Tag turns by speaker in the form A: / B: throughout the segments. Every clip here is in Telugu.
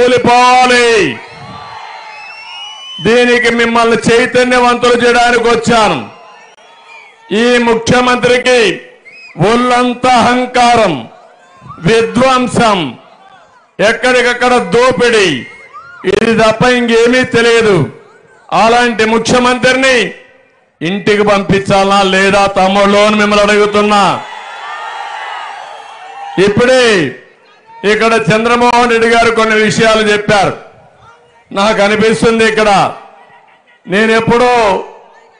A: వదిలిపోవాలి. దీనికి మిమ్మల్ని చైతన్యవంతులు చేయడానికి వచ్చాను. ఈ ముఖ్యమంత్రికి ఒళ్ళంతా అహంకారం, విధ్వంసం, ఎక్కడికక్కడ దోపిడీ, ఇది తప్ప ఇంకేమీ తెలియదు. అలాంటి ముఖ్యమంత్రిని ఇంటికి పంపించాలా లేదా తమ్ముళ్ళు అని మిమ్మల్ని అడుగుతున్నా. ఇప్పుడే ఇక్కడ చంద్రమోహన్ రెడ్డి గారు కొన్ని విషయాలు చెప్పారు. నాకు అనిపిస్తుంది ఇక్కడ నేను ఎప్పుడో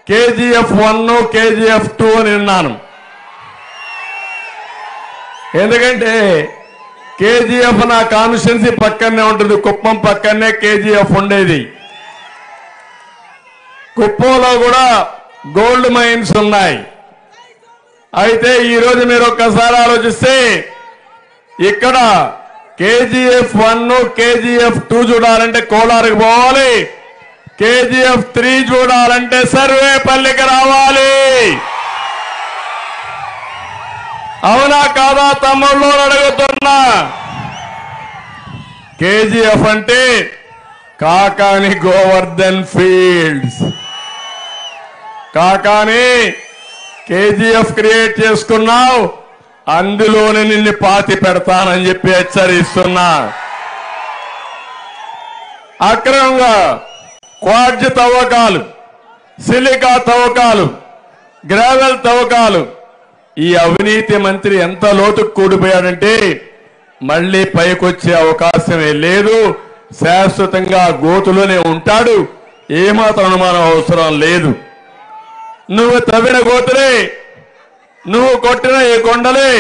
A: KGF 1 KGF 2 అని విన్నాను. ఎందుకంటే KGF నా కాన్స్టిట్యున్సీ పక్కనే ఉంటుంది, కుప్పం పక్కనే KGF ఉండేది. కుప్పంలో కూడా గోల్డ్ మైన్స్ ఉన్నాయి. అయితే ఈరోజు మీరు ఒక్కసారి ఆలోచిస్తే ఇక్కడ KGF 1 KGF 2 చూడాలంటే కోలారుకు పోవాలి, KGF 3 చూడాలంటే సర్వేపల్లికి రావాలి. అవునా కాదా తమ్ముళ్ళు అడుగుతున్నా. KGF అంటే Kakani Govardhan fields. Kakani KGF create చేసుకున్నావు, అందులోనే నిన్ను పాతి పెడతానని చెప్పి హెచ్చరిస్తున్నా. అక్రమంగా క్వార్జ్ తవ్వకాలు, సిలికా తవ్వకాలు, గ్రావెల్ తవ్వకాలు, ఈ అవినీతి మంత్రి ఎంత లోతుకు కూడిపోయాడంటే మళ్లీ పైకొచ్చే అవకాశమే లేదు. శాశ్వతంగా గోతులోనే ఉంటాడు. ఏమాత్రం అనుమానం అవసరం లేదు. నువ్వు తవ్విన గోతులే, నువ్వు కొట్టిన ఈ కొండలే,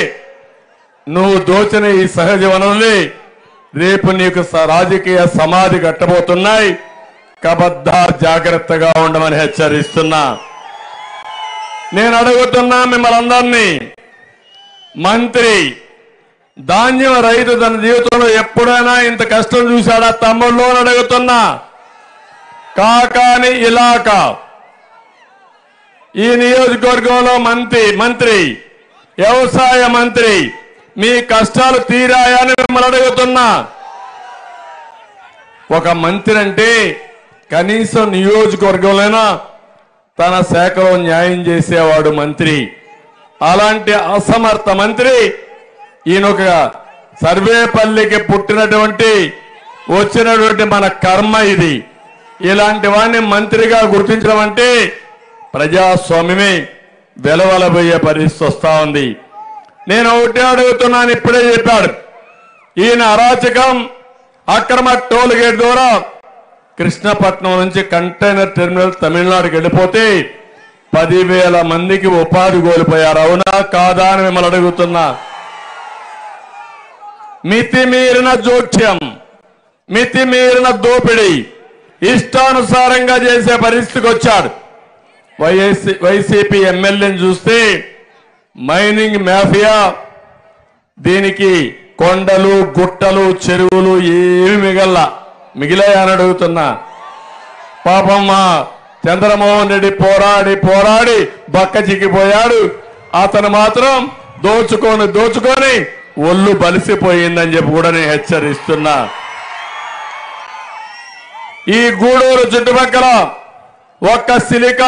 A: నువ్వు దోచిన ఈ సహజ వనరులే రేపు నీకు రాజకీయ సమాధి కట్టబోతున్నాయి. కబద్దార్ జాగ్రత్తగా ఉండమని హెచ్చరిస్తున్నా. నేను అడుగుతున్నా మిమ్మల్ని అందరినీ, మంత్రి ధాన్యం రైతు తన జీవితంలో ఎప్పుడైనా ఇంత కష్టం చూశాడా తమ్ముళ్ళు అని అడుగుతున్నా. కాకాని ఇలాకా ఈ నియోజకవర్గంలో మంత్రి వ్యవసాయ మంత్రి మీ కష్టాలు తీరాయని మిమ్మల్ని అడుగుతున్నా. ఒక మంత్రి అంటే కనీసం నియోజకవర్గంలోనైనా తన శాఖలో న్యాయం చేసేవాడు మంత్రి. అలాంటి అసమర్థ మంత్రి ఈయనొక సర్వేపల్లికి పుట్టినటువంటి వచ్చినటువంటి మన కర్మ ఇది. ఇలాంటి వాడిని మంత్రిగా గుర్తించడం అంటే ప్రజాస్వామ్యమే వెలవలబోయే పరిస్థితి వస్తా ఉంది. నేను ఒకటే అడుగుతున్నాను, ఇప్పుడే చెప్పాడు ఈయన అరాచకం. అక్రమ టోల్ గేట్ ద్వారా కృష్ణపట్నం నుంచి కంటైనర్ టెర్మినల్ తమిళనాడుకి వెళ్ళిపోతే 10,000 మందికి ఉపాధి కోల్పోయారు. అవునా కాదా అని మిమ్మల్ని అడుగుతున్నా. మితిమీరిన జోక్యం, మితిమీరిన దోపిడీ, ఇష్టానుసారంగా చేసే పరిస్థితికి వచ్చాడు. వైసీపీ ఎమ్మెల్యేని చూస్తే మైనింగ్ మాఫియా, దీనికి కొండలు గుట్టలు చెరువులు ఏమి మిగిలాయని అడుగుతున్నా. పాపం మా చంద్రమోహన్ రెడ్డి పోరాడి బక్క చిక్కిపోయాడు. అతను మాత్రం దోచుకొని ఒళ్ళు బలిసిపోయిందని చెప్పి కూడా నేను హెచ్చరిస్తున్నా. ఈ గూడూరు చుట్టుపక్కల ఒక్క సిలికా